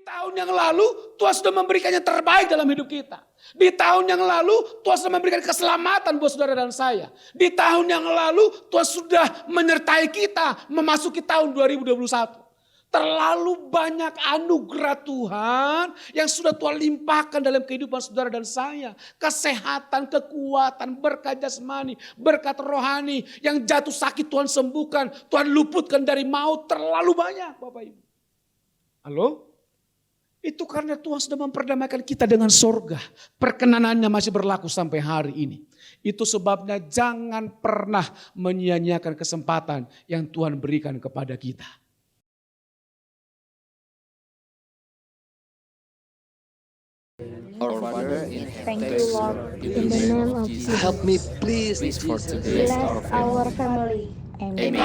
tahun yang lalu Tuhan sudah memberikan yang terbaik dalam hidup kita. Di tahun yang lalu Tuhan sudah memberikan keselamatan buat saudara dan saya. Di tahun yang lalu Tuhan sudah menyertai kita memasuki tahun 2021. Terlalu banyak anugerah Tuhan yang sudah Tuhan limpahkan dalam kehidupan saudara dan saya. Kesehatan, kekuatan, berkat jasmani, berkat rohani. Yang jatuh sakit Tuhan sembuhkan, Tuhan luputkan dari maut, terlalu banyak Bapak Ibu. Halo? Itu karena Tuhan sudah memperdamaikan kita dengan sorga. Perkenanannya masih berlaku sampai hari ini. Itu sebabnya jangan pernah menyia-nyiakan kesempatan yang Tuhan berikan kepada kita. Our Father in Thank heaven, you, Lord, in the name of Jesus. help me please for today. Bless our family. Amen.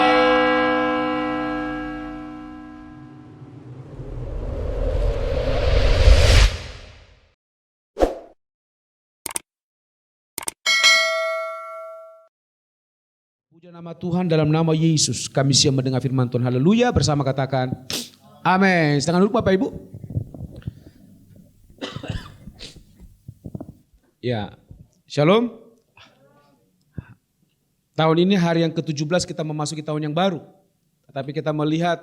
Puja nama Tuhan dalam nama Yesus. Kami siap mendengar firman Tuhan. Haleluya. Bersama katakan amin. Setengah duduk Bapak Ibu. Ya, shalom. Tahun ini hari yang ke-17 kita memasuki tahun yang baru. Tetapi kita melihat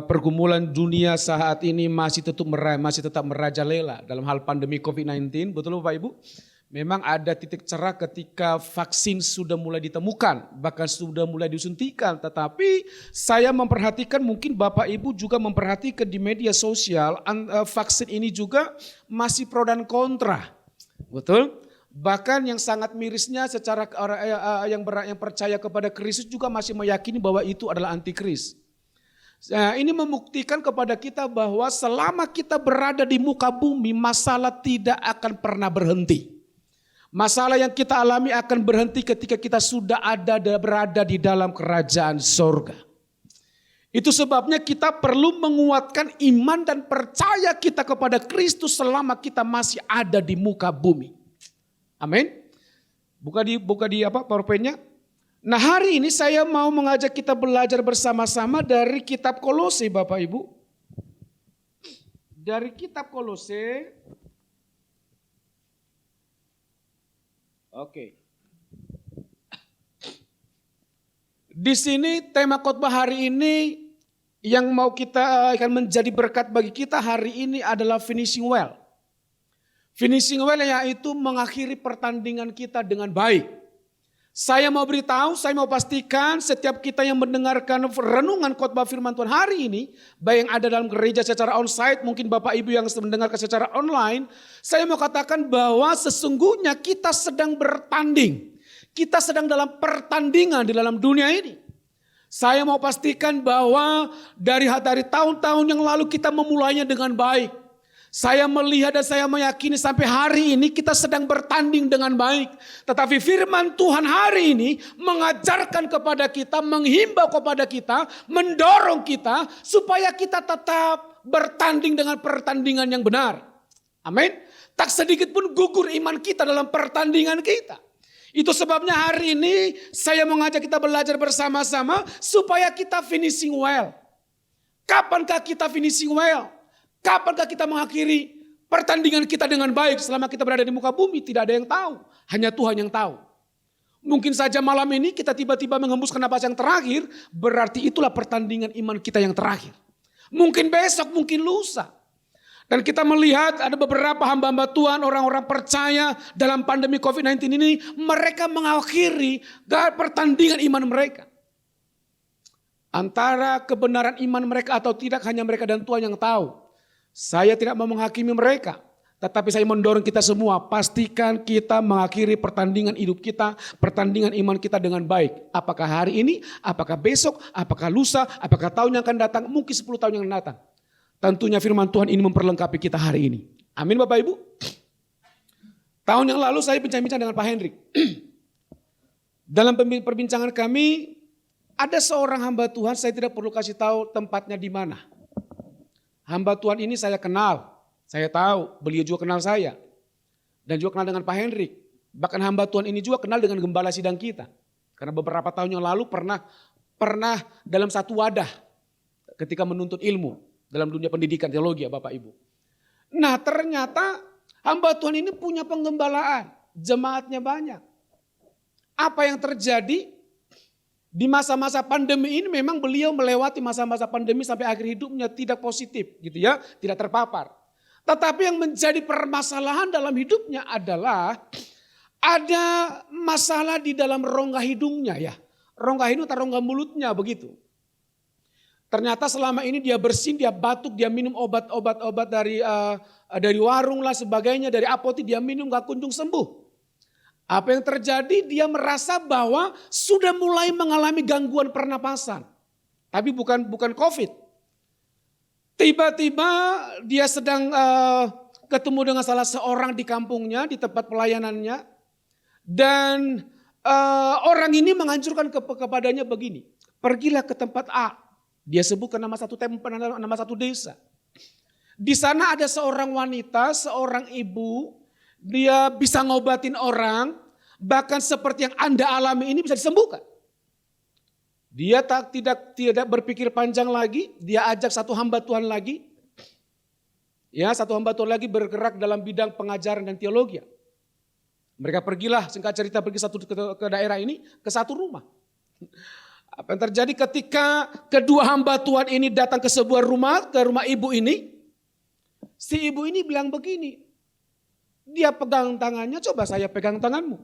pergumulan dunia saat ini masih tetap merajalela dalam hal pandemi COVID-19. Betul Bapak Ibu? Memang ada titik cerah ketika vaksin sudah mulai ditemukan, bahkan sudah mulai disuntikan. Tetapi saya memperhatikan, mungkin Bapak Ibu juga memperhatikan di media sosial, vaksin ini juga masih pro dan kontra. Betul? Bahkan yang sangat mirisnya secara yang percaya kepada Kristus juga masih meyakini bahwa itu adalah antikris. Nah, ini membuktikan kepada kita bahwa selama kita berada di muka bumi, masalah tidak akan pernah berhenti. Masalah yang kita alami akan berhenti ketika kita sudah berada di dalam kerajaan sorga. Itu sebabnya kita perlu menguatkan iman dan percaya kita kepada Kristus selama kita masih ada di muka bumi. Amin. Buka di PowerPoint-nya. Nah, hari ini saya mau mengajak kita belajar bersama-sama dari kitab Kolose Bapak Ibu. Dari kitab Kolose. Oke. Di sini tema khotbah hari ini yang mau kita akan menjadi berkat bagi kita hari ini adalah finishing well. Finishing well yaitu mengakhiri pertandingan kita dengan baik. Saya mau beritahu, saya mau pastikan setiap kita yang mendengarkan renungan khotbah firman Tuhan hari ini, baik yang ada dalam gereja secara onsite, mungkin Bapak Ibu yang mendengarkan secara online, saya mau katakan bahwa sesungguhnya kita sedang bertanding. Kita sedang dalam pertandingan di dalam dunia ini. Saya mau pastikan bahwa dari tahun-tahun yang lalu kita memulainya dengan baik. Saya melihat dan saya meyakini sampai hari ini kita sedang bertanding dengan baik. Tetapi firman Tuhan hari ini mengajarkan kepada kita, menghimbau kepada kita, mendorong kita supaya kita tetap bertanding dengan pertandingan yang benar. Amin. Tak sedikit pun gugur iman kita dalam pertandingan kita. Itu sebabnya hari ini saya mengajak kita belajar bersama-sama supaya kita finishing well. Kapankah kita finishing well? Kapankah kita mengakhiri pertandingan kita dengan baik selama kita berada di muka bumi? Tidak ada yang tahu, hanya Tuhan yang tahu. Mungkin saja malam ini kita tiba-tiba menghembuskan napas yang terakhir, berarti itulah pertandingan iman kita yang terakhir. Mungkin besok, mungkin lusa. Dan kita melihat ada beberapa hamba-hamba Tuhan, orang-orang percaya dalam pandemi COVID-19 ini, mereka mengakhiri pertandingan iman mereka. Antara kebenaran iman mereka atau tidak hanya mereka dan Tuhan yang tahu. Saya tidak mau menghakimi mereka, tetapi saya mendorong kita semua, pastikan kita mengakhiri pertandingan hidup kita, pertandingan iman kita dengan baik. Apakah hari ini, apakah besok, apakah lusa, apakah tahun yang akan datang, mungkin 10 tahun yang akan datang. Tentunya firman Tuhan ini memperlengkapi kita hari ini. Amin Bapak Ibu. Tahun yang lalu saya bincang-bincang dengan Pak Hendrik. Dalam perbincangan kami, ada seorang hamba Tuhan, saya tidak perlu kasih tahu tempatnya di mana. Hamba Tuhan ini saya kenal, saya tahu, beliau juga kenal saya. Dan juga kenal dengan Pak Hendrik. Bahkan hamba Tuhan ini juga kenal dengan gembala sidang kita. Karena beberapa tahun yang lalu pernah dalam satu wadah ketika menuntut ilmu. dalam dunia pendidikan teologi ya Bapak Ibu. Nah ternyata hamba Tuhan ini punya penggembalaan, jemaatnya banyak. Apa yang terjadi di masa-masa pandemi ini memang beliau melewati masa-masa pandemi sampai akhir hidupnya tidak positif gitu ya, tidak terpapar. Tetapi yang menjadi permasalahan dalam hidupnya adalah ada masalah di dalam rongga hidungnya ya. Rongga hidung atau rongga mulutnya begitu. Ternyata selama ini dia bersin, dia batuk, dia minum obat-obat dari warung lah sebagainya, dari apotek dia minum gak kunjung sembuh. Apa yang terjadi? Dia merasa bahwa sudah mulai mengalami gangguan pernapasan. Tapi bukan COVID. Tiba-tiba dia sedang ketemu dengan salah seorang di kampungnya, di tempat pelayanannya. Dan orang ini menganjurkan kepadanya begini. Pergilah ke tempat A. Dia sebutkan nama satu desa. Di sana ada seorang wanita, seorang ibu. Dia bisa ngobatin orang, bahkan seperti yang Anda alami ini bisa disembuhkan. Dia tidak berpikir panjang lagi, dia ajak satu hamba Tuhan lagi. Ya, satu hamba Tuhan lagi bergerak dalam bidang pengajaran dan teologi. Mereka pergilah, singkat cerita pergi ke daerah ini, ke satu rumah. Apa yang terjadi ketika kedua hamba Tuhan ini datang ke sebuah rumah, ke rumah ibu ini. Si ibu ini bilang begini, dia pegang tangannya, coba saya pegang tanganmu.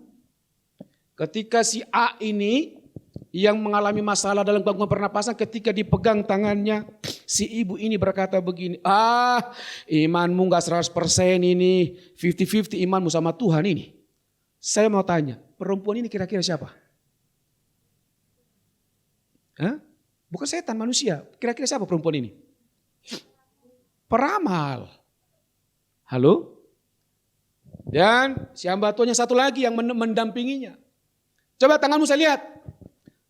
Ketika si A ini yang mengalami masalah dalam gangguan pernapasan, ketika dipegang tangannya, si ibu ini berkata begini, imanmu gak 100% ini, 50-50 imanmu sama Tuhan ini. Saya mau tanya, perempuan ini kira-kira siapa? Hah? Bukan setan, manusia. Kira-kira siapa perempuan ini? Peramal. Halo? Dan si hamba Tuhan yang satu lagi yang mendampinginya. Coba tanganmu saya lihat.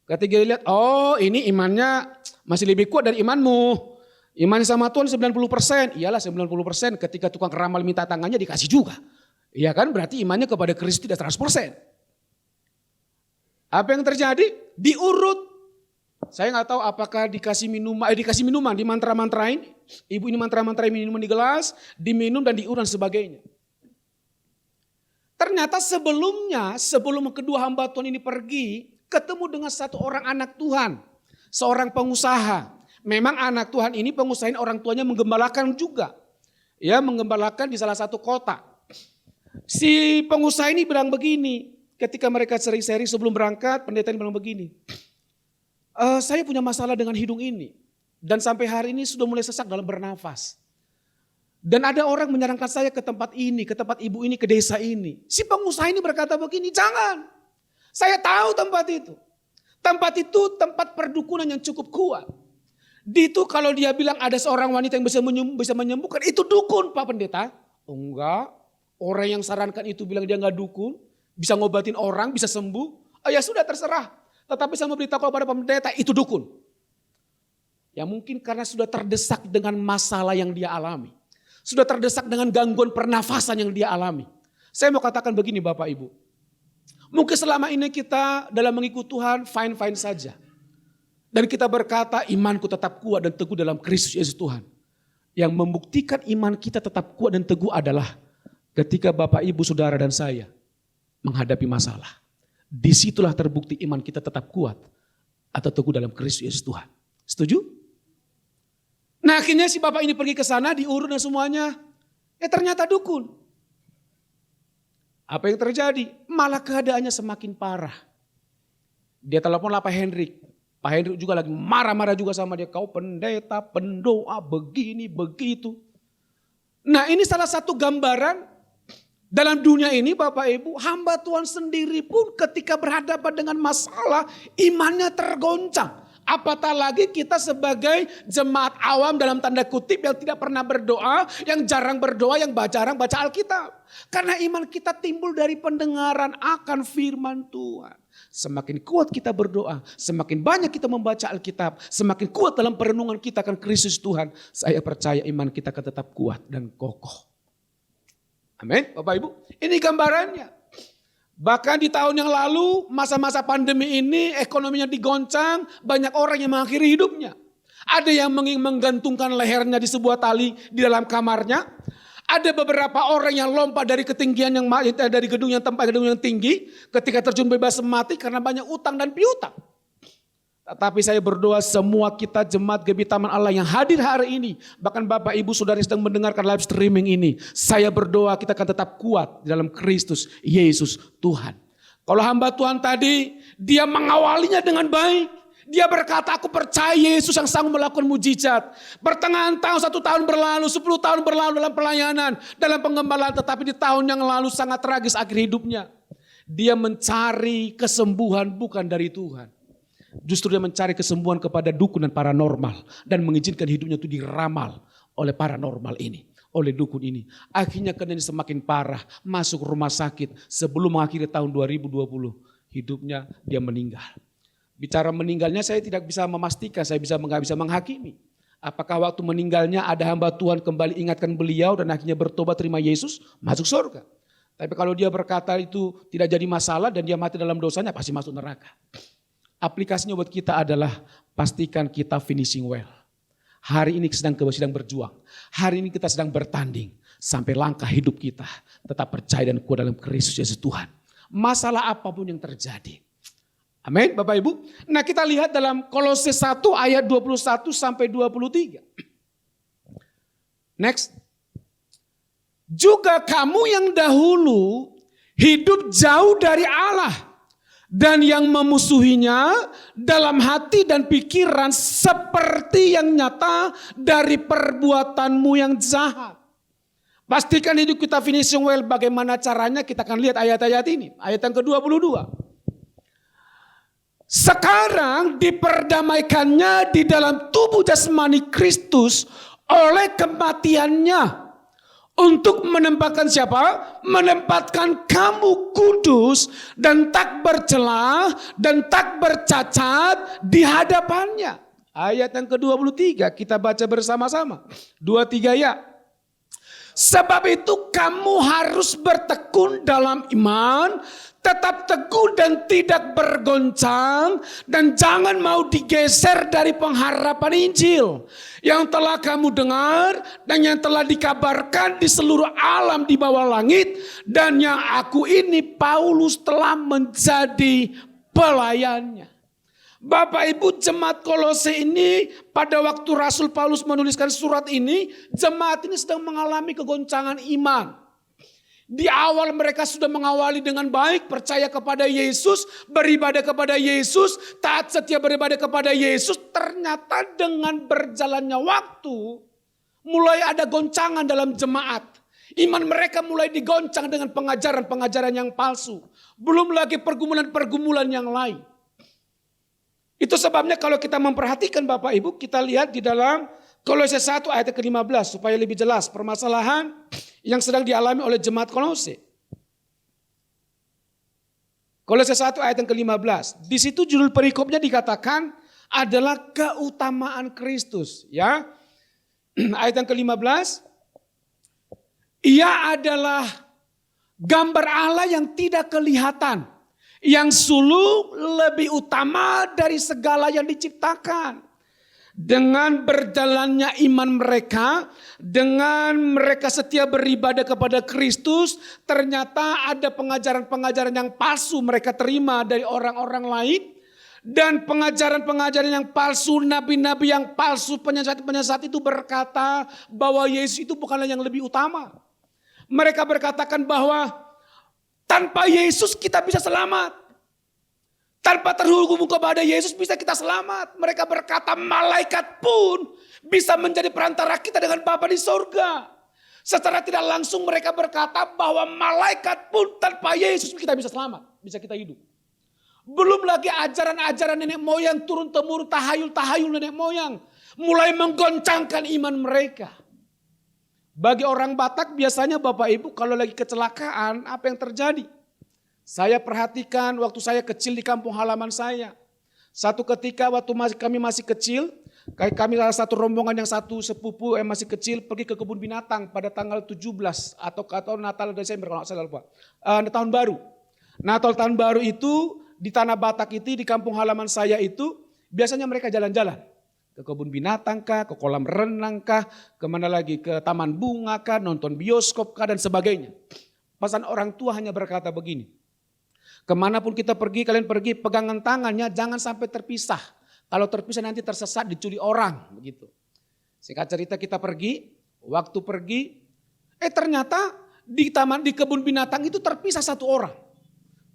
Ketika dilihat, oh ini imannya masih lebih kuat dari imanmu. Iman sama Tuhan 90%. Iyalah 90% ketika tukang ramal minta tangannya dikasih juga. Iya kan, berarti imannya kepada Kristus tidak 100%. Apa yang terjadi? Diurut. Saya nggak tahu apakah dikasih minuman di mantra-mantrain. Ibu ini mantra-mantrain minuman di gelas, diminum dan diurut sebagainya. Ternyata sebelum kedua hamba Tuhan ini pergi, ketemu dengan satu orang anak Tuhan, seorang pengusaha. Memang anak Tuhan ini pengusahain orang tuanya menggembalakan juga. Ya, menggembalakan di salah satu kota. Si pengusaha ini bilang begini, ketika mereka sering-sering sebelum berangkat, pendeta ini bilang begini. Saya punya masalah dengan hidung ini. Dan sampai hari ini sudah mulai sesak dalam bernafas. Dan ada orang menyarankan saya ke tempat ini, ke tempat ibu ini, ke desa ini. Si pengusaha ini berkata begini, jangan. Saya tahu tempat itu. Tempat itu tempat perdukunan yang cukup kuat. Di itu kalau dia bilang ada seorang wanita yang bisa menyembuhkan, itu dukun Pak Pendeta. Oh, enggak, orang yang sarankan itu bilang dia enggak dukun. Bisa ngobatin orang, bisa sembuh. Ya sudah terserah. Tetapi saya mau beritahu kepada Pak Pendeta, itu dukun. Ya mungkin karena sudah terdesak dengan masalah yang dia alami. Sudah terdesak dengan gangguan pernafasan yang dia alami. Saya mau katakan begini Bapak Ibu. Mungkin selama ini kita dalam mengikut Tuhan fine-fine saja. Dan kita berkata imanku tetap kuat dan teguh dalam Kristus Yesus Tuhan. Yang membuktikan iman kita tetap kuat dan teguh adalah ketika Bapak Ibu Saudara dan saya menghadapi masalah. Disitulah terbukti iman kita tetap kuat atau teguh dalam Kristus Yesus Tuhan. Setuju? Nah akhirnya si bapak ini pergi ke sana diurut dan semuanya. Ternyata dukun. Apa yang terjadi? Malah keadaannya semakin parah. Dia teleponlah Pak Hendrik. Pak Hendrik juga lagi marah-marah juga sama dia. Kau pendeta, pendoa, begini, begitu. Nah ini salah satu gambaran. Dalam dunia ini Bapak Ibu, hamba Tuhan sendiri pun ketika berhadapan dengan masalah, imannya tergoncang. Apatah lagi kita sebagai jemaat awam dalam tanda kutip yang tidak pernah berdoa, yang jarang berdoa, yang jarang baca Alkitab. Karena iman kita timbul dari pendengaran akan firman Tuhan. Semakin kuat kita berdoa, semakin banyak kita membaca Alkitab, semakin kuat dalam perenungan kita akan Kristus Tuhan. Saya percaya iman kita akan tetap kuat dan kokoh. Amin, Bapak Ibu. Ini gambarannya. Bahkan di tahun yang lalu, masa-masa pandemi ini, ekonominya digoncang, banyak orang yang mengakhiri hidupnya. Ada yang menggantungkan lehernya di sebuah tali di dalam kamarnya. Ada beberapa orang yang lompat dari ketinggian dari gedung yang tinggi, ketika terjun bebas mati karena banyak utang dan piutang. Tetapi saya berdoa semua kita jemaat GBI Taman Allah yang hadir hari ini, bahkan Bapak Ibu Saudara sedang mendengarkan live streaming ini, saya berdoa kita akan tetap kuat di dalam Kristus Yesus Tuhan. Kalau hamba Tuhan tadi, dia mengawalinya dengan baik. Dia berkata, aku percaya Yesus yang sanggup melakukan mujizat. Pertengahan tahun, 1 tahun berlalu, 10 tahun berlalu dalam pelayanan, dalam pengembalaan. Tetapi di tahun yang lalu sangat tragis akhir hidupnya. Dia mencari kesembuhan bukan dari Tuhan. Justru dia mencari kesembuhan kepada dukun dan paranormal. Dan mengizinkan hidupnya itu diramal oleh paranormal ini. Oleh dukun ini. Akhirnya keadaan semakin parah. Masuk rumah sakit. Sebelum mengakhiri tahun 2020. Hidupnya dia meninggal. Bicara meninggalnya saya tidak bisa memastikan. Saya nggak bisa menghakimi. Apakah waktu meninggalnya ada hamba Tuhan kembali ingatkan beliau. Dan akhirnya bertobat terima Yesus. Masuk surga. Tapi kalau dia berkata itu tidak jadi masalah. Dan dia mati dalam dosanya pasti masuk neraka. Aplikasinya buat kita adalah pastikan kita finishing well. Hari ini sedang berjuang. Hari ini kita sedang bertanding. Sampai langkah hidup kita tetap percaya dan kuat dalam Kristus Yesus Tuhan. Masalah apapun yang terjadi. Amin Bapak Ibu. Nah kita lihat dalam Kolose 1 ayat 21 sampai 23. Next. Juga kamu yang dahulu hidup jauh dari Allah. Dan yang memusuhinya dalam hati dan pikiran seperti yang nyata dari perbuatanmu yang jahat. Pastikan hidup kita finishing well. Bagaimana caranya kita akan lihat ayat-ayat ini. Ayat yang ke-22. Sekarang diperdamaikannya di dalam tubuh jasmani Kristus oleh kematiannya. Untuk menempatkan siapa? Menempatkan kamu kudus dan tak bercelah dan tak bercacat di hadapannya. Ayat yang ke-23 kita baca bersama-sama. 23 ya. Sebab itu kamu harus bertekun dalam iman, tetap teguh dan tidak bergoncang, dan jangan mau digeser dari pengharapan Injil yang telah kamu dengar dan yang telah dikabarkan di seluruh alam di bawah langit, dan yang aku ini Paulus telah menjadi pelayannya. Bapak Ibu jemaat Kolose ini pada waktu Rasul Paulus menuliskan surat ini, jemaat ini sedang mengalami kegoncangan iman. Di awal mereka sudah mengawali dengan baik, percaya kepada Yesus, beribadah kepada Yesus, taat setia beribadah kepada Yesus. Ternyata dengan berjalannya waktu, mulai ada goncangan dalam jemaat. Iman mereka mulai digoncang dengan pengajaran-pengajaran yang palsu. Belum lagi pergumulan-pergumulan yang lain. Itu sebabnya kalau kita memperhatikan Bapak Ibu, kita lihat di dalam Kolose 1 ayat ke-15 supaya lebih jelas permasalahan yang sedang dialami oleh jemaat Kolose. Kolose 1 ayat yang ke-15. Di situ judul perikopnya dikatakan adalah keutamaan Kristus, ya. Ayat yang ke-15. Ia adalah gambar Allah yang tidak kelihatan, yang sulung lebih utama dari segala yang diciptakan. Dengan berjalannya iman mereka, dengan mereka setia beribadah kepada Kristus, ternyata ada pengajaran-pengajaran yang palsu mereka terima dari orang-orang lain. Dan pengajaran-pengajaran yang palsu, nabi-nabi yang palsu, penyesat-penyesat itu berkata bahwa Yesus itu bukanlah yang lebih utama. Mereka berkatakan bahwa tanpa Yesus kita bisa selamat. Tanpa terhubung kepada Yesus bisa kita selamat. Mereka berkata malaikat pun bisa menjadi perantara kita dengan Bapa di sorga. Secara tidak langsung mereka berkata bahwa malaikat pun tanpa Yesus kita bisa selamat. Bisa kita hidup. Belum lagi ajaran-ajaran nenek moyang turun-temurun, tahayul-tahayul nenek moyang. Mulai menggoncangkan iman mereka. Bagi orang Batak biasanya Bapak Ibu kalau lagi kecelakaan apa yang terjadi? Saya perhatikan waktu saya kecil di kampung halaman saya. Satu ketika waktu kami masih kecil, kami salah satu rombongan yang satu sepupu yang masih kecil pergi ke kebun binatang pada tanggal 17 atau Natal Desember kalau saya lupa. Tahun baru. Natal tahun baru itu di Tanah Batak itu di kampung halaman saya itu biasanya mereka jalan-jalan. Ke kebun binatang kah, ke kolam renang kah, kemana lagi, ke taman bunga kah, nonton bioskop kah, dan sebagainya. Pesan orang tua hanya berkata begini, kemanapun kita pergi, kalian pergi, pegangan tangannya, jangan sampai terpisah. Kalau terpisah nanti tersesat, diculik orang, begitu. Singkat cerita kita pergi, waktu pergi, ternyata di kebun binatang itu terpisah satu orang.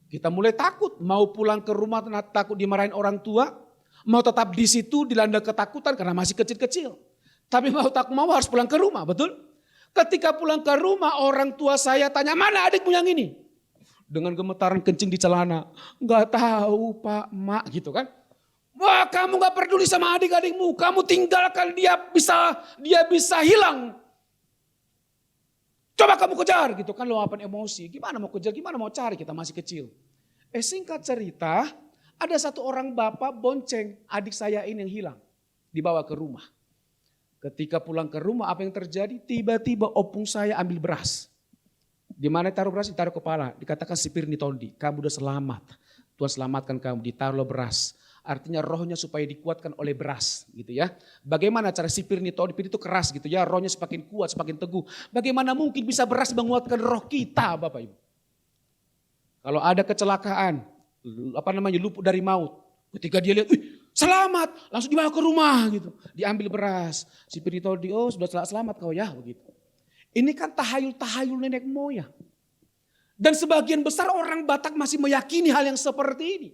Kita mulai takut, mau pulang ke rumah takut dimarahin orang tua, mau tetap di situ dilanda ketakutan karena masih kecil-kecil. Tapi mau tak mau harus pulang ke rumah, betul? Ketika pulang ke rumah orang tua saya tanya, mana adikmu yang ini? Dengan gemetaran kencing di celana, nggak tahu pak, mak gitu kan. Wah kamu nggak peduli sama adik-adikmu, kamu tinggalkan dia bisa hilang. Coba kamu kejar gitu kan, luapan emosi. Gimana mau kejar, gimana mau cari, kita masih kecil. Singkat cerita, ada satu orang bapak bonceng adik saya ini yang hilang. Dibawa ke rumah. Ketika pulang ke rumah apa yang terjadi? Tiba-tiba opung saya ambil beras. Di mana taruh beras? Ditaruh kepala. Dikatakan sipir Nitondi, kamu udah selamat. Tuhan selamatkan kamu, ditaruh beras. Artinya rohnya supaya dikuatkan oleh beras gitu ya. Bagaimana cara sipir Nitondi itu keras gitu ya. Rohnya semakin kuat, semakin teguh. Bagaimana mungkin bisa beras menguatkan roh kita Bapak Ibu. Kalau ada kecelakaan, luput dari maut. Ketika dia lihat, selamat, langsung dibawa ke rumah gitu. Diambil beras. Sipir Nitondi, oh sudah selamat kau ya begitu. Ini kan tahayul-tahayul nenek moyang. Dan sebagian besar orang Batak masih meyakini hal yang seperti ini.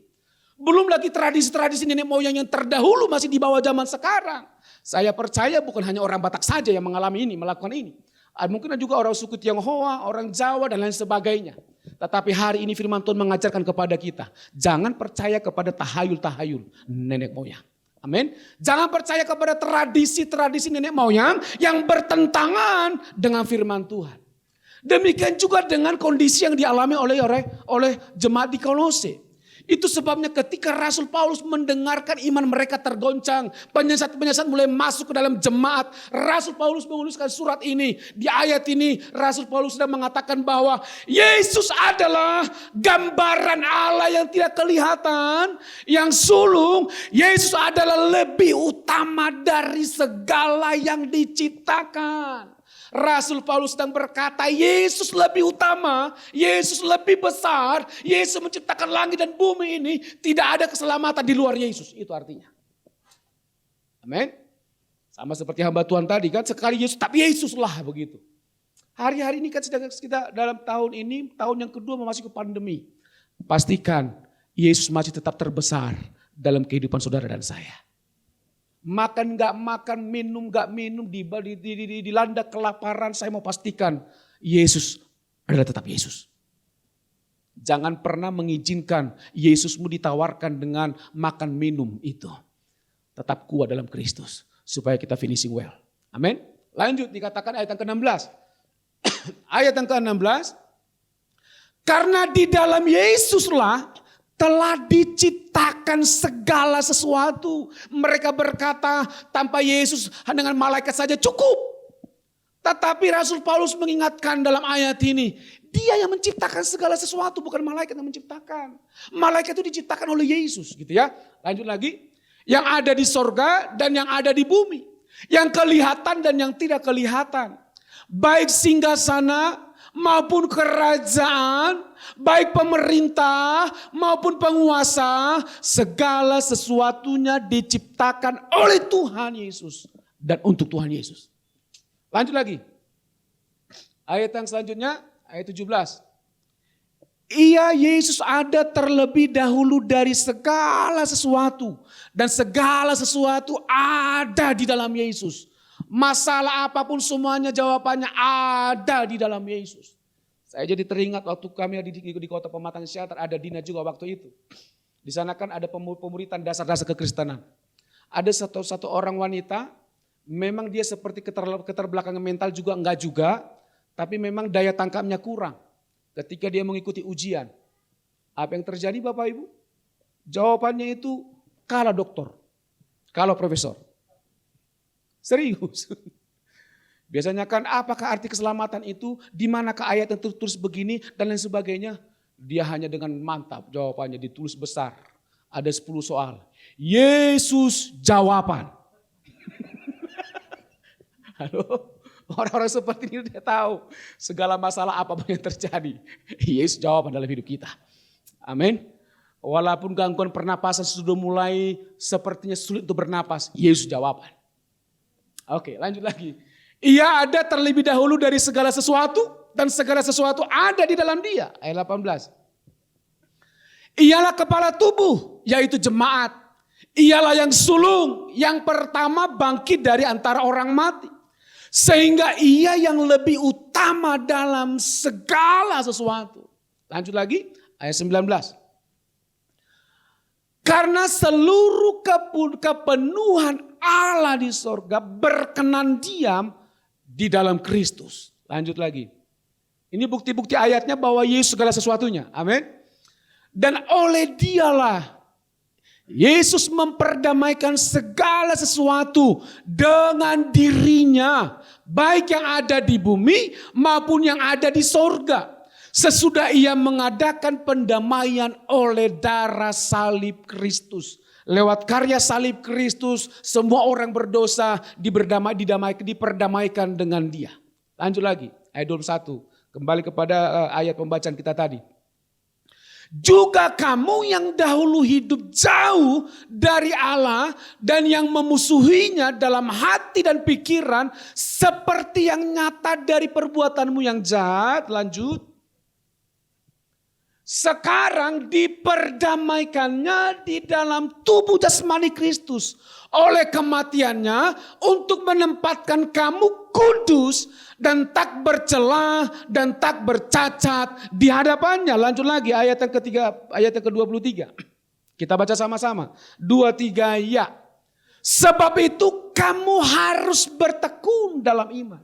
Belum lagi tradisi-tradisi nenek moyang yang terdahulu masih di bawah zaman sekarang. Saya percaya bukan hanya orang Batak saja yang mengalami ini, melakukan ini. Mungkin juga orang suku Tionghoa, orang Jawa dan lain sebagainya. Tetapi hari ini firman Tuhan mengajarkan kepada kita. Jangan percaya kepada tahayul-tahayul nenek moyang. Amin. Jangan percaya kepada tradisi-tradisi nenek moyang yang bertentangan dengan firman Tuhan. Demikian juga dengan kondisi yang dialami oleh jemaat di Kolose. Itu sebabnya ketika Rasul Paulus mendengarkan iman mereka tergoncang, penyesat-penyesat mulai masuk ke dalam jemaat. Rasul Paulus menuliskan surat ini. Di ayat ini Rasul Paulus sudah mengatakan bahwa Yesus adalah gambaran Allah yang tidak kelihatan, yang sulung. Yesus adalah lebih utama dari segala yang diciptakan. Rasul Paulus sedang berkata Yesus lebih utama, Yesus lebih besar, Yesus menciptakan langit dan bumi ini, tidak ada keselamatan di luar Yesus. Itu artinya. Amin. Sama seperti hamba Tuhan tadi kan, sekali Yesus tapi Yesus lah begitu. Hari-hari ini kan sedang kita dalam tahun ini, tahun yang kedua memasuki pandemi. Pastikan Yesus masih tetap terbesar dalam kehidupan saudara dan saya. Makan gak makan, minum gak minum, dilanda kelaparan, saya mau pastikan Yesus adalah tetap Yesus. Jangan pernah mengizinkan Yesusmu ditawarkan dengan makan minum itu. Tetap kuat dalam Kristus supaya kita finishing well. Amin. Lanjut dikatakan ayat yang ke-16. Ayat yang ke-16. Karena di dalam Yesuslah telah diciptakan segala sesuatu. Mereka berkata tanpa Yesus dengan malaikat saja cukup. Tetapi Rasul Paulus mengingatkan dalam ayat ini. Dia yang menciptakan segala sesuatu, bukan malaikat yang menciptakan. Malaikat itu diciptakan oleh Yesus gitu ya. Lanjut lagi. Yang ada di sorga dan yang ada di bumi. Yang kelihatan dan yang tidak kelihatan. Baik singgasana maupun kerajaan, baik pemerintah maupun penguasa, segala sesuatunya diciptakan oleh Tuhan Yesus dan untuk Tuhan Yesus. Lanjut lagi. Ayat yang selanjutnya, ayat 17. Ia Yesus ada terlebih dahulu dari segala sesuatu dan segala sesuatu ada di dalam Yesus. Masalah apapun semuanya jawabannya ada di dalam Yesus. Saya jadi teringat waktu kami di kota Pematang Siantar, ada Dina juga waktu itu. Di sana kan ada pemuritan dasar-dasar kekristenan. Ada satu orang wanita, memang dia seperti keterbelakangan mental juga enggak juga, tapi memang daya tangkapnya kurang. Ketika dia mengikuti ujian, apa yang terjadi Bapak Ibu? Jawabannya itu kalah doktor, kalah profesor. Serius. Biasanya kan apakah arti keselamatan itu, di manakah ayat yang tertulis begini dan lain sebagainya. Dia hanya dengan mantap jawabannya ditulis besar. Ada 10 soal. Yesus jawaban. Halo, orang-orang seperti ini dia tahu segala masalah apapun yang terjadi. Yesus jawab dalam hidup kita. Amin. Walaupun gangguan pernapasan sudah mulai sepertinya sulit untuk bernapas, Yesus jawaban. Oke, lanjut lagi. Ia ada terlebih dahulu dari segala sesuatu dan segala sesuatu ada di dalam dia. Ayat 18. Ialah kepala tubuh, yaitu jemaat. Ialah yang sulung, yang pertama bangkit dari antara orang mati. Sehingga ia yang lebih utama dalam segala sesuatu. Lanjut lagi, ayat 19. Karena seluruh kepenuhan Allah di sorga berkenan diam di dalam Kristus. Lanjut lagi. Ini bukti-bukti ayatnya bahwa Yesus segala sesuatunya. Amin. Dan oleh dialah Yesus memperdamaikan segala sesuatu dengan dirinya. Baik yang ada di bumi maupun yang ada di sorga. Sesudah ia mengadakan pendamaian oleh darah salib Kristus. Lewat karya salib Kristus semua orang berdosa diperdamaikan dengan dia. Lanjut lagi ayat 21. Kembali kepada ayat pembacaan kita tadi. Juga kamu yang dahulu hidup jauh dari Allah dan yang memusuhinya dalam hati dan pikiran seperti yang nyata dari perbuatanmu yang jahat. Lanjut. Sekarang diperdamaikannya di dalam tubuh jasmani Kristus oleh kematiannya untuk menempatkan kamu kudus dan tak bercela dan tak bercacat di hadapannya. Lanjut lagi ayat yang ketiga, ayat yang ke-23. Kita baca sama-sama. 2-3 ya. Sebab itu kamu harus bertekun dalam iman.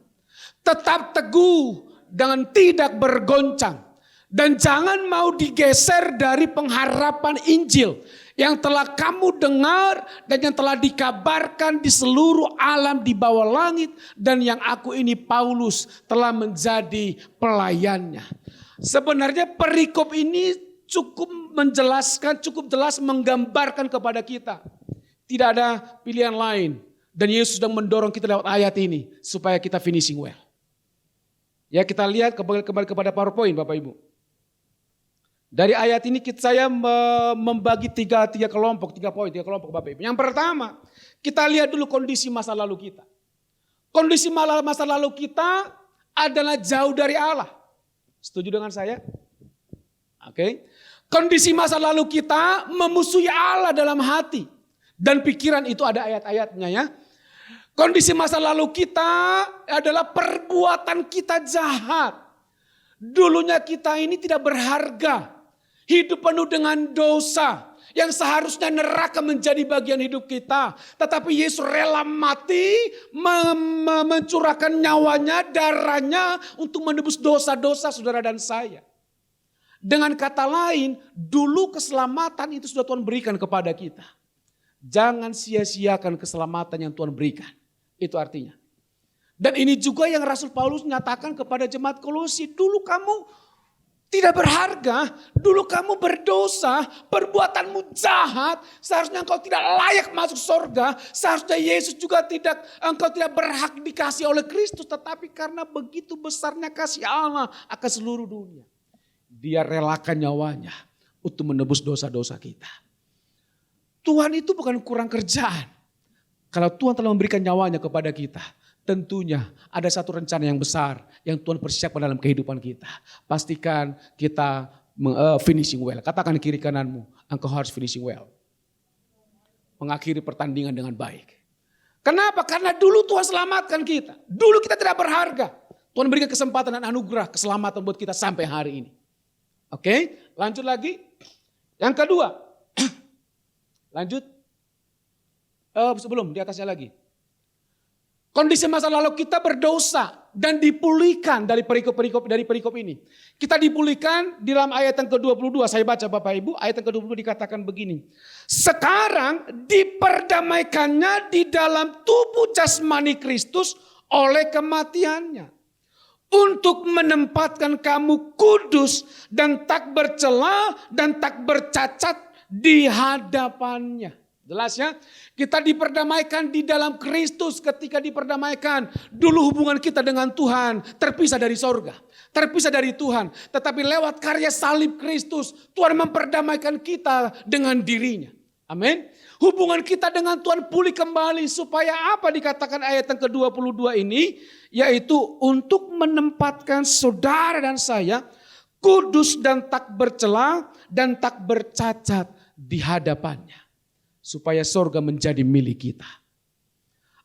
Tetap teguh dengan tidak bergoncang. Dan jangan mau digeser dari pengharapan Injil yang telah kamu dengar dan yang telah dikabarkan di seluruh alam di bawah langit. Dan yang aku ini Paulus telah menjadi pelayannya. Sebenarnya perikop ini cukup menjelaskan, cukup jelas menggambarkan kepada kita. Tidak ada pilihan lain. Dan Yesus sedang mendorong kita lewat ayat ini supaya kita finishing well. Ya kita lihat kembali kepada PowerPoint Bapak Ibu. Dari ayat ini saya membagi tiga kelompok Bapak Ibu. Yang pertama, kita lihat dulu kondisi masa lalu kita. Kondisi masa lalu kita adalah jauh dari Allah. Setuju dengan saya? Oke. Kondisi masa lalu kita memusuhi Allah dalam hati dan pikiran, itu ada ayat-ayatnya ya. Kondisi masa lalu kita adalah perbuatan kita jahat. Dulunya kita ini tidak berharga. Hidup penuh dengan dosa yang seharusnya neraka menjadi bagian hidup kita. Tetapi Yesus rela mati, mencurahkan nyawanya, darahnya untuk menebus dosa-dosa saudara dan saya. Dengan kata lain, dulu keselamatan itu sudah Tuhan berikan kepada kita. Jangan sia-siakan keselamatan yang Tuhan berikan. Itu artinya. Dan ini juga yang Rasul Paulus nyatakan kepada jemaat Kolose. Dulu kamu tidak berharga, dulu kamu berdosa, perbuatanmu jahat, seharusnya engkau tidak layak masuk surga, seharusnya Yesus juga engkau tidak berhak dikasih oleh Kristus, tetapi karena begitu besarnya kasih Allah akan seluruh dunia, Dia relakan nyawanya untuk menebus dosa-dosa kita. Tuhan itu bukan kurang kerjaan. Kalau Tuhan telah memberikan nyawanya kepada kita, tentunya ada satu rencana yang besar yang Tuhan persiapkan dalam kehidupan kita. Pastikan kita finishing well. Katakan kiri kananmu, engkau harus finishing well. Mengakhiri pertandingan dengan baik. Kenapa? Karena dulu Tuhan selamatkan kita. Dulu kita tidak berharga. Tuhan berikan kesempatan dan anugerah keselamatan buat kita sampai hari ini. Oke, lanjut lagi. Yang kedua. Lanjut. Sebelum di atasnya lagi. Kondisi masa lalu kita berdosa dan dipulihkan dari perikop ini. Kita dipulihkan di dalam ayat yang ke-22. Saya baca Bapak Ibu, ayat yang ke-22 dikatakan begini. Sekarang diperdamaikannya di dalam tubuh jasmani Kristus oleh kematiannya. Untuk menempatkan kamu kudus dan tak bercela dan tak bercacat di hadapannya. Jelas ya? Kita diperdamaikan di dalam Kristus. Ketika diperdamaikan, dulu hubungan kita dengan Tuhan terpisah dari sorga. Terpisah dari Tuhan. Tetapi lewat karya salib Kristus, Tuhan memperdamaikan kita dengan dirinya. Amin. Hubungan kita dengan Tuhan pulih kembali. Supaya apa dikatakan ayat yang ke-22 ini? Yaitu untuk menempatkan saudara dan saya kudus dan tak bercela dan tak bercacat di hadapannya. Supaya sorga menjadi milik kita.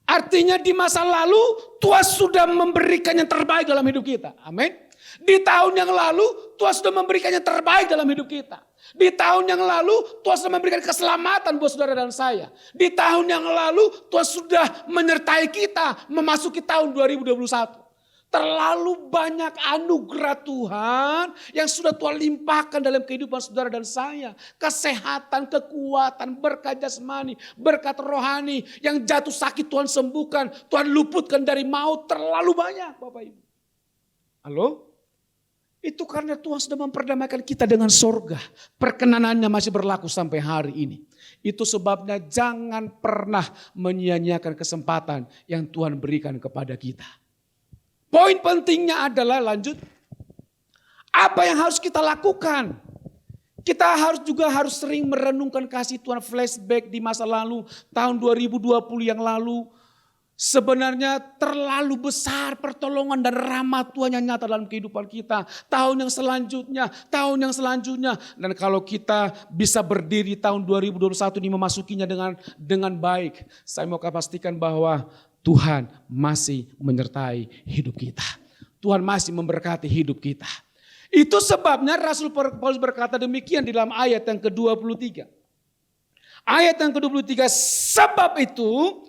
Artinya di masa lalu Tuhan sudah memberikan yang terbaik dalam hidup kita. Amin. Di tahun yang lalu Tuhan sudah memberikan yang terbaik dalam hidup kita. Di tahun yang lalu Tuhan sudah memberikan keselamatan buat saudara dan saya. Di tahun yang lalu Tuhan sudah menyertai kita memasuki tahun 2021. Terlalu banyak anugerah Tuhan yang sudah Tuhan limpahkan dalam kehidupan saudara dan saya. Kesehatan, kekuatan, berkat jasmani, berkat rohani. Yang jatuh sakit Tuhan sembuhkan, Tuhan luputkan dari maut, terlalu banyak Bapak Ibu. Halo? Itu karena Tuhan sudah memperdamaikan kita dengan sorga. Perkenanannya masih berlaku sampai hari ini. Itu sebabnya jangan pernah menyia-nyiakan kesempatan yang Tuhan berikan kepada kita. Poin pentingnya adalah lanjut. Apa yang harus kita lakukan? Kita harus sering merenungkan kasih Tuhan, flashback di masa lalu, tahun 2020 yang lalu. Sebenarnya terlalu besar pertolongan dan rahmat Tuhan yang nyata dalam kehidupan kita. Tahun yang selanjutnya. Dan kalau kita bisa berdiri tahun 2021 ini memasukinya dengan baik. Saya mau pastikan bahwa Tuhan masih menyertai hidup kita. Tuhan masih memberkati hidup kita. Itu sebabnya Rasul Paulus berkata demikian di dalam ayat yang ke-23. Ayat yang ke-23, sebab itu,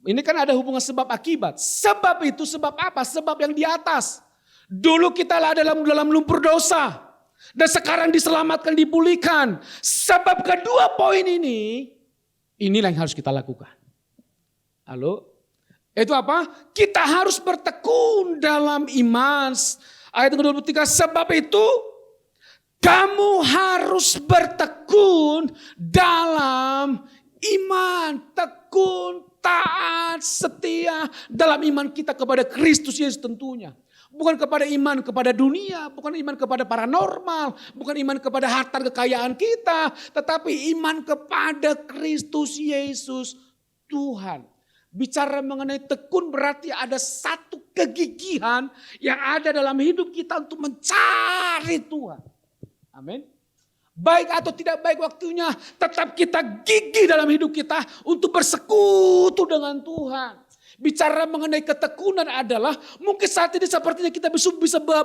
ini kan ada hubungan sebab akibat. Sebab itu, sebab apa? Sebab yang di atas. Dulu kita lah dalam lumpur dosa. Dan sekarang diselamatkan, dipulihkan. Sebab kedua poin ini, inilah yang harus kita lakukan. Halo? Itu apa? Kita harus bertekun dalam iman. Ayat ke-23, sebab itu kamu harus bertekun dalam iman. Tekun, taat, setia dalam iman kita kepada Kristus Yesus tentunya. Bukan kepada iman kepada dunia, bukan iman kepada paranormal, bukan iman kepada harta kekayaan kita. Tetapi iman kepada Kristus Yesus Tuhan. Bicara mengenai tekun berarti ada satu kegigihan yang ada dalam hidup kita untuk mencari Tuhan. Amin. Baik atau tidak baik waktunya, tetap kita gigih dalam hidup kita untuk bersekutu dengan Tuhan. Bicara mengenai ketekunan adalah mungkin saat ini sepertinya kita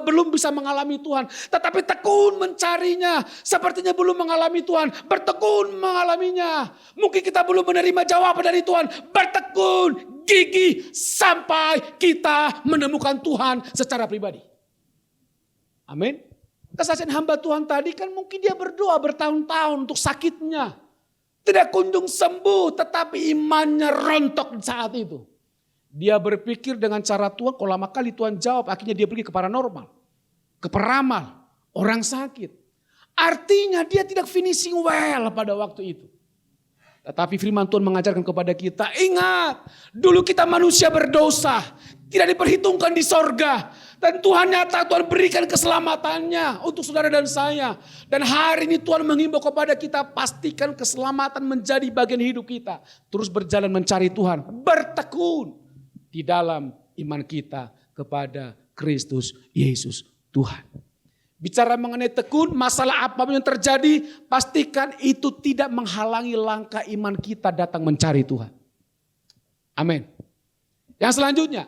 belum bisa mengalami Tuhan. Tetapi tekun mencarinya, sepertinya belum mengalami Tuhan. Bertekun mengalaminya. Mungkin kita belum menerima jawaban dari Tuhan. Bertekun, gigih sampai kita menemukan Tuhan secara pribadi. Amin. Kesaksian hamba Tuhan tadi kan mungkin dia berdoa bertahun-tahun untuk sakitnya. Tidak kunjung sembuh, tetapi imannya rontok saat itu. Dia berpikir dengan cara Tuhan, kalau lama kali Tuhan jawab, akhirnya dia pergi ke paranormal, ke peramal, orang sakit. Artinya dia tidak finishing well pada waktu itu. Tetapi firman Tuhan mengajarkan kepada kita, ingat, dulu kita manusia berdosa, tidak diperhitungkan di sorga. Dan Tuhan nyata, Tuhan berikan keselamatannya untuk saudara dan saya. Dan hari ini Tuhan menghimbau kepada kita, pastikan keselamatan menjadi bagian hidup kita. Terus berjalan mencari Tuhan, bertekun di dalam iman kita kepada Kristus Yesus Tuhan. Bicara mengenai tekun, masalah apapun yang terjadi, pastikan itu tidak menghalangi langkah iman kita datang mencari Tuhan. Amin. Yang selanjutnya,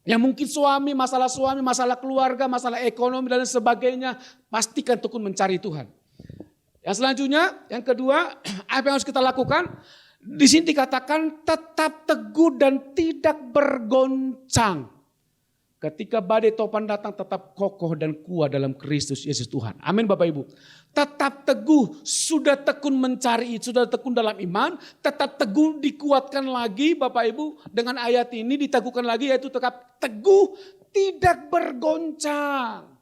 yang mungkin suami, masalah keluarga, masalah ekonomi dan sebagainya, pastikan tekun mencari Tuhan. Yang selanjutnya, yang kedua, apa yang harus kita lakukan? Di sini dikatakan tetap teguh dan tidak bergoncang. Ketika badai topan datang tetap kokoh dan kuat dalam Kristus Yesus Tuhan. Amin Bapak Ibu. Tetap teguh, sudah tekun mencari, sudah tekun dalam iman. Tetap teguh dikuatkan lagi Bapak Ibu. Dengan ayat ini diteguhkan lagi yaitu tetap teguh tidak bergoncang.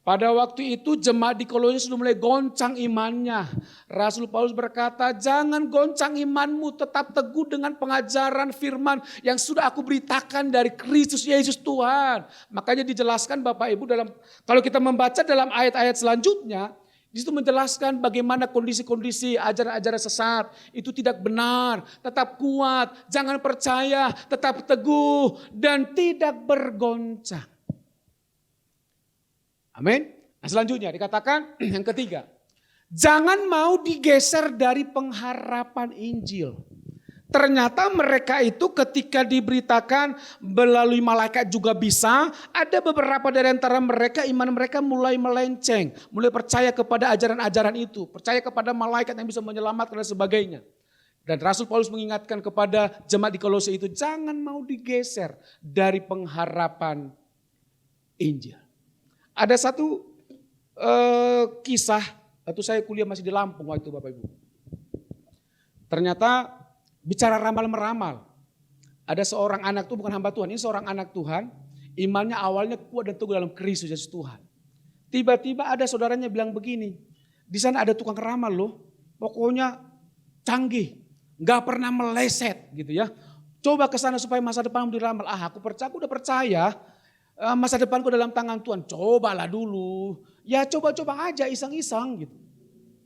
Pada waktu itu jemaat di Kolose sudah mulai goncang imannya. Rasul Paulus berkata, jangan goncang imanmu, tetap teguh dengan pengajaran firman yang sudah aku beritakan dari Kristus Yesus Tuhan. Makanya dijelaskan Bapak Ibu kalau kita membaca dalam ayat-ayat selanjutnya, di situ menjelaskan bagaimana kondisi-kondisi ajaran-ajaran sesat itu tidak benar, tetap kuat, jangan percaya, tetap teguh dan tidak bergoncang. Amin. Nah, selanjutnya dikatakan yang ketiga, jangan mau digeser dari pengharapan Injil. Ternyata mereka itu ketika diberitakan melalui malaikat juga bisa, ada beberapa dari antara mereka iman mereka mulai melenceng, mulai percaya kepada ajaran-ajaran itu, percaya kepada malaikat yang bisa menyelamatkan dan sebagainya. Dan Rasul Paulus mengingatkan kepada jemaat di Kolose itu, jangan mau digeser dari pengharapan Injil. Ada satu kisah, waktu saya kuliah masih di Lampung waktu itu Bapak Ibu. Ternyata bicara ramal-meramal. Ada seorang anak Tuhan, bukan hamba Tuhan, ini seorang anak Tuhan. Imannya awalnya kuat dan teguh dalam Kristus Yesus Tuhan. Tiba-tiba ada saudaranya bilang begini, di sana ada tukang ramal loh, pokoknya canggih, gak pernah meleset gitu ya. Coba ke sana supaya masa depanmu diramal. Aku udah percaya. Masa depanku dalam tangan Tuhan, cobalah dulu. Ya coba-coba aja iseng-iseng gitu.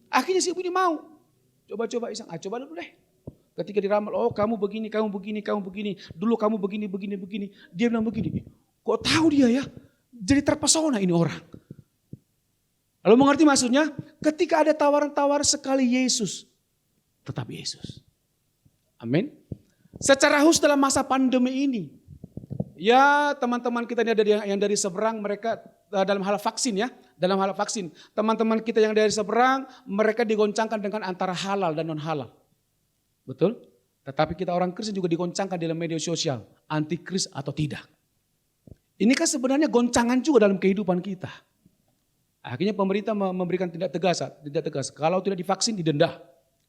Akhirnya si ibu ini mau. Coba-coba iseng, coba dulu deh. Ketika diramal, oh kamu begini. Dulu kamu begini. Dia bilang begini, kok tahu dia ya? Jadi terpesona ini orang. Lalu mengerti maksudnya? Ketika ada tawaran-tawaran sekali Yesus, tetap Yesus. Amin. Secara khusus dalam masa pandemi ini, ya teman-teman kita ini yang dari seberang mereka dalam hal vaksin ya. Dalam hal vaksin. Teman-teman kita yang dari seberang mereka digoncangkan dengan antara halal dan non halal. Betul? Tetapi kita orang Kristen juga digoncangkan dalam media sosial. Antikris atau tidak. Ini kan sebenarnya goncangan juga dalam kehidupan kita. Akhirnya pemerintah memberikan tindak tegas. Kalau tidak divaksin didenda.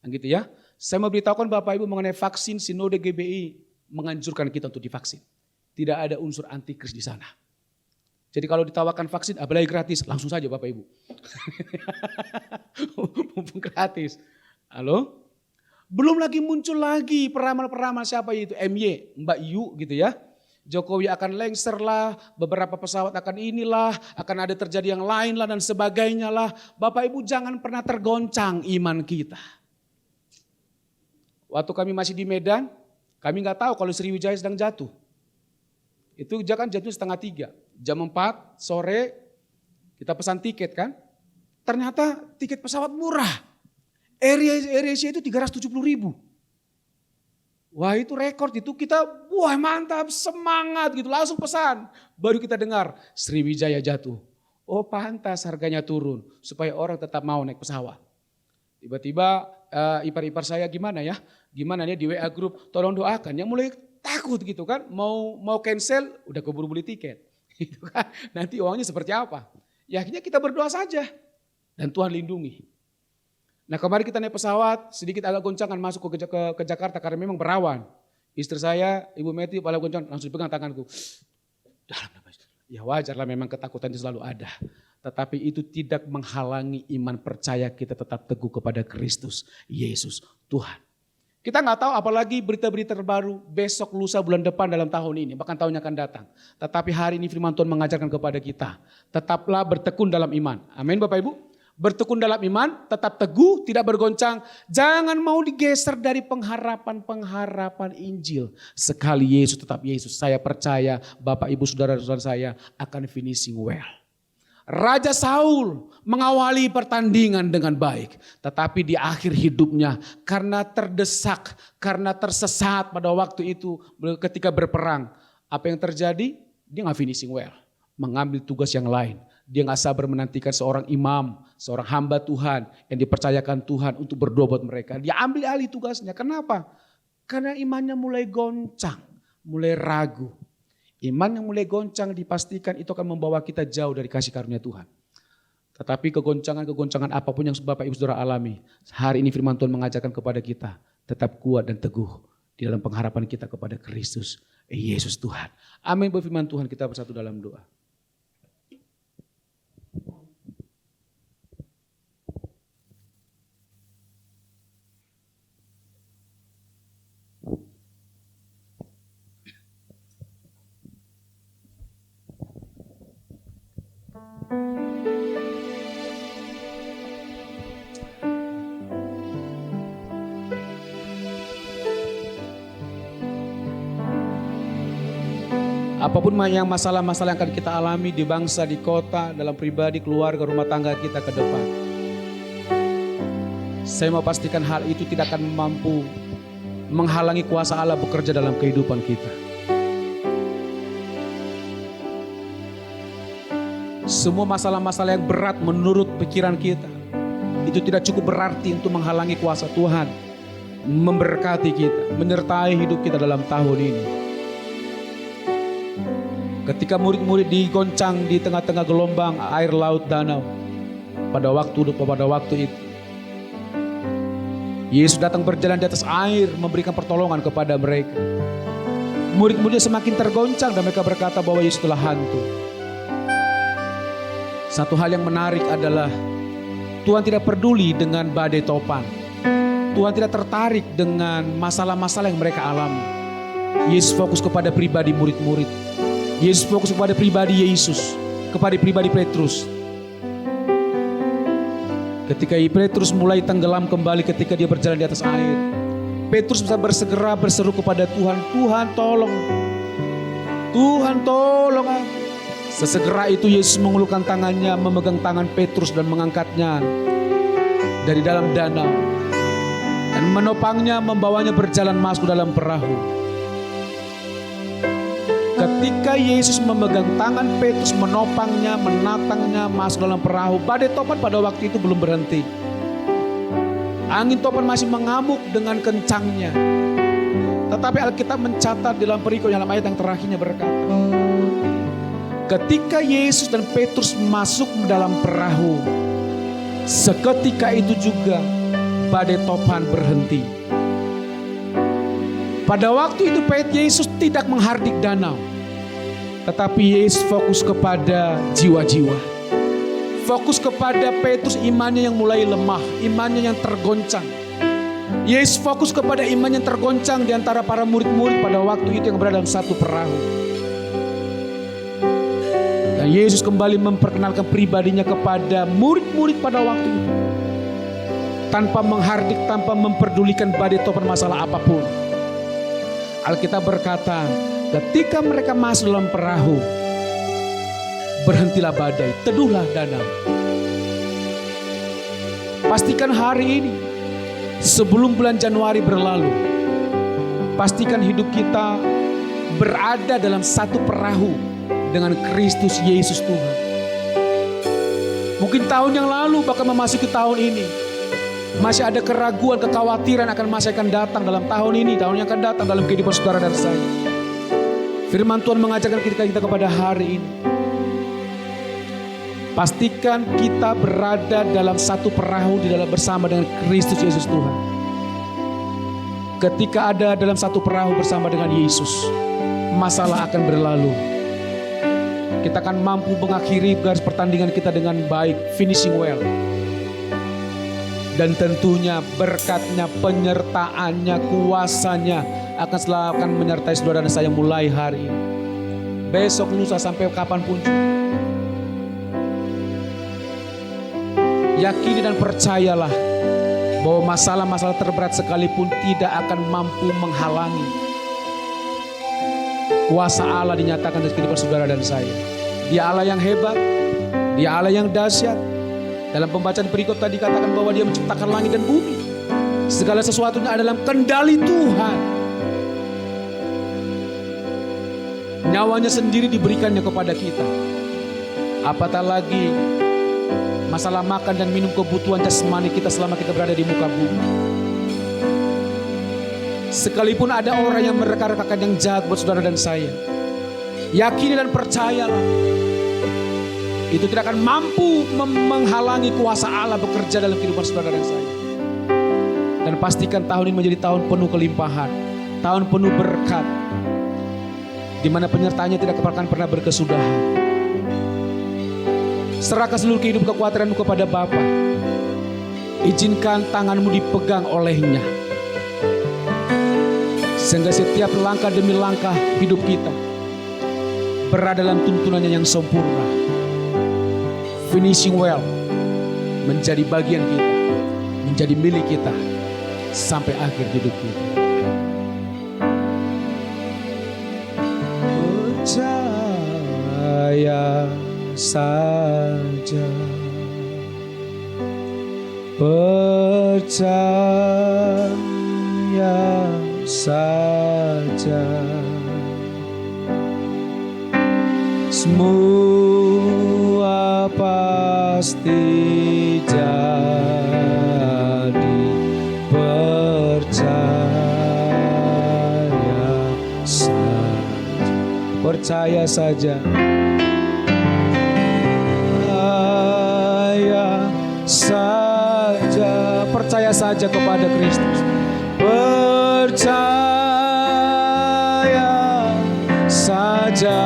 Gitu ya. Saya mau beritahukan Bapak Ibu mengenai vaksin, Sinode GBI menganjurkan kita untuk divaksin. Tidak ada unsur antikris di sana. Jadi kalau ditawarkan vaksin, apalagi gratis, langsung saja Bapak Ibu. Mumpung gratis. Halo? Belum lagi muncul lagi peramal-peramal siapa itu? MY, Mbak Yu gitu ya. Jokowi akan lengser lah, beberapa pesawat akan inilah, akan ada terjadi yang lain lah dan sebagainya lah. Bapak Ibu jangan pernah tergoncang iman kita. Waktu kami masih di Medan, kami nggak tahu kalau Sriwijaya sedang jatuh. Itu kan jatuh 2:30, jam 4 sore kita pesan tiket kan. Ternyata tiket pesawat murah. AirAsia itu 370.000. Wah itu rekor itu kita, wah mantap semangat gitu langsung pesan. Baru kita dengar Sriwijaya jatuh. Oh pantas harganya turun supaya orang tetap mau naik pesawat. Tiba-tiba ipar-ipar saya gimana ya di WA grup tolong doakan yang mulai takut gitu kan, mau cancel udah keburu beli tiket. Gitu kan. Nanti uangnya seperti apa? Ya akhirnya kita berdoa saja dan Tuhan lindungi. Nah kemarin kita naik pesawat sedikit agak goncangan masuk ke Jakarta karena memang berawan. Istri saya, Ibu Meti pada goncangan langsung pegang tanganku. Ya wajar lah memang ketakutan itu selalu ada. Tetapi itu tidak menghalangi iman percaya kita tetap teguh kepada Kristus, Yesus, Tuhan. Kita nggak tahu apalagi berita-berita terbaru besok, lusa, bulan depan dalam tahun ini. Bahkan tahun yang akan datang. Tetapi hari ini firman Tuhan mengajarkan kepada kita. Tetaplah bertekun dalam iman. Amin Bapak Ibu. Bertekun dalam iman, tetap teguh, tidak bergoncang. Jangan mau digeser dari pengharapan Injil. Sekali Yesus tetap Yesus. Saya percaya Bapak Ibu saudara-saudara saya akan finishing well. Raja Saul mengawali pertandingan dengan baik. Tetapi di akhir hidupnya karena terdesak, karena tersesat pada waktu itu ketika berperang. Apa yang terjadi? Dia gak finishing well. Mengambil tugas yang lain. Dia gak sabar menantikan seorang imam, seorang hamba Tuhan yang dipercayakan Tuhan untuk berdoa buat mereka. Dia ambil alih tugasnya. Kenapa? Karena imannya mulai goncang, mulai ragu. Iman yang mulai goncang dipastikan itu akan membawa kita jauh dari kasih karunia Tuhan. Tetapi kegoncangan apapun yang Bapak Ibu Saudara alami, hari ini firman Tuhan mengajarkan kepada kita, tetap kuat dan teguh di dalam pengharapan kita kepada Kristus, Yesus Tuhan. Amin. Berfirman Tuhan, kita bersatu dalam doa. Apapun yang masalah-masalah yang akan kita alami di bangsa, di kota, dalam pribadi, keluarga, rumah tangga kita ke depan. Saya mau pastikan hal itu tidak akan mampu menghalangi kuasa Allah bekerja dalam kehidupan kita. Semua masalah-masalah yang berat menurut pikiran kita, itu tidak cukup berarti untuk menghalangi kuasa Tuhan memberkati kita, menyertai hidup kita dalam tahun ini. Ketika murid-murid digoncang di tengah-tengah gelombang air laut danau pada waktu itu, Yesus datang berjalan di atas air memberikan pertolongan kepada mereka. Murid-muridnya semakin tergoncang dan mereka berkata bahwa Yesus telah hantu. Satu hal yang menarik adalah Tuhan tidak peduli dengan badai topan. Tuhan tidak tertarik dengan masalah-masalah yang mereka alami. Yesus fokus kepada pribadi murid-murid. Yesus fokus kepada pribadi Yesus, kepada pribadi Petrus. Ketika Petrus mulai tenggelam kembali ketika dia berjalan di atas air, Petrus bisa bersegera berseru kepada Tuhan, Tuhan tolong, Tuhan tolong aku. Sesegera itu Yesus mengulurkan tangannya, memegang tangan Petrus dan mengangkatnya dari dalam danau. Dan menopangnya, membawanya berjalan masuk dalam perahu. Ketika Yesus memegang tangan Petrus, menopangnya, menatangnya masuk dalam perahu, badai topan pada waktu itu belum berhenti. Angin topan masih mengamuk dengan kencangnya. Tetapi Alkitab mencatat dalam perikop dalam ayat yang terakhirnya berkata, ketika Yesus dan Petrus masuk dalam perahu, seketika itu juga badai topan berhenti. Pada waktu itu Yesus tidak menghardik danau, tetapi Yesus fokus kepada jiwa-jiwa. Fokus kepada Petrus, imannya yang mulai lemah, imannya yang tergoncang. Yesus fokus kepada iman yang tergoncang di antara para murid-murid pada waktu itu yang berada dalam satu perahu. Dan Yesus kembali memperkenalkan pribadinya kepada murid-murid pada waktu itu. Tanpa menghardik, tanpa memperdulikan badai topan masalah apapun. Alkitab berkata, ketika mereka masuk dalam perahu, berhentilah badai, teduhlah danau. Pastikan hari ini, sebelum bulan Januari berlalu, pastikan hidup kita berada dalam satu perahu dengan Kristus Yesus Tuhan. Mungkin tahun yang lalu, bahkan memasuki tahun ini, masih ada keraguan, kekhawatiran masih akan datang dalam tahun ini, tahun yang akan datang dalam kehidupan saudara dan saya. Firman Tuhan mengajarkan kita kepada hari ini. Pastikan kita berada dalam satu perahu di dalam bersama dengan Kristus Yesus Tuhan. Ketika ada dalam satu perahu bersama dengan Yesus, masalah akan berlalu. Kita akan mampu mengakhiri garis pertandingan kita dengan baik, finishing well. Dan tentunya berkatnya, penyertaannya, kuasanya akan menyertai saudara dan saya mulai hari ini. Besok, lusa, sampai kapanpun. Yakini dan percayalah bahwa masalah-masalah terberat sekalipun tidak akan mampu menghalangi kuasa Allah dinyatakan dalam kehidupan saudara dan saya. Dia Allah yang hebat, Dia Allah yang dahsyat. Dalam pembacaan perikop tadi katakan bahwa Dia menciptakan langit dan bumi. Segala sesuatunya ada dalam kendali Tuhan. Nyawanya sendiri diberikannya kepada kita. Apatah lagi masalah makan dan minum, kebutuhan jasmani kita selama kita berada di muka bumi. Sekalipun ada orang yang mereka-rekakan yang jahat buat saudara dan saya, yakini dan percayalah, itu tidak akan mampu menghalangi kuasa Allah bekerja dalam kehidupan saudara dan saya. Dan pastikan tahun ini menjadi tahun penuh kelimpahan, tahun penuh berkat, di mana penyertanya tidak akan pernah berkesudahan. Serahkan seluruh kehidupan kekuatanmu kepada Bapa. Izinkan tanganmu dipegang olehnya, sehingga setiap langkah demi langkah hidup kita berada dalam tuntunannya yang sempurna. finishing well menjadi bagian kita, menjadi milik kita sampai akhir hidup kita. Percaya saja, percaya saja, semua pasti jadi. Percaya saja, percaya saja kepada Kristus. Percaya saja,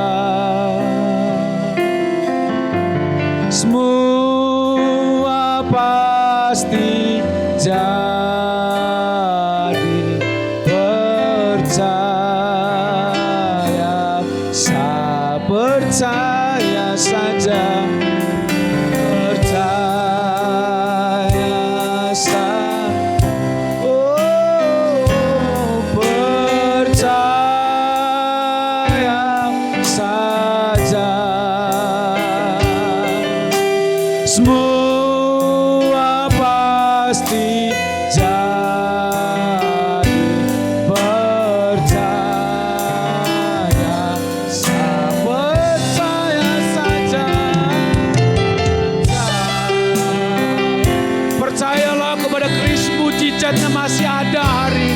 semua pasti jadi. Percaya saja, percaya saja, oh percaya saja, semua pasti jadi. Percayalah kepada Kristus, mujizatnya masih ada hari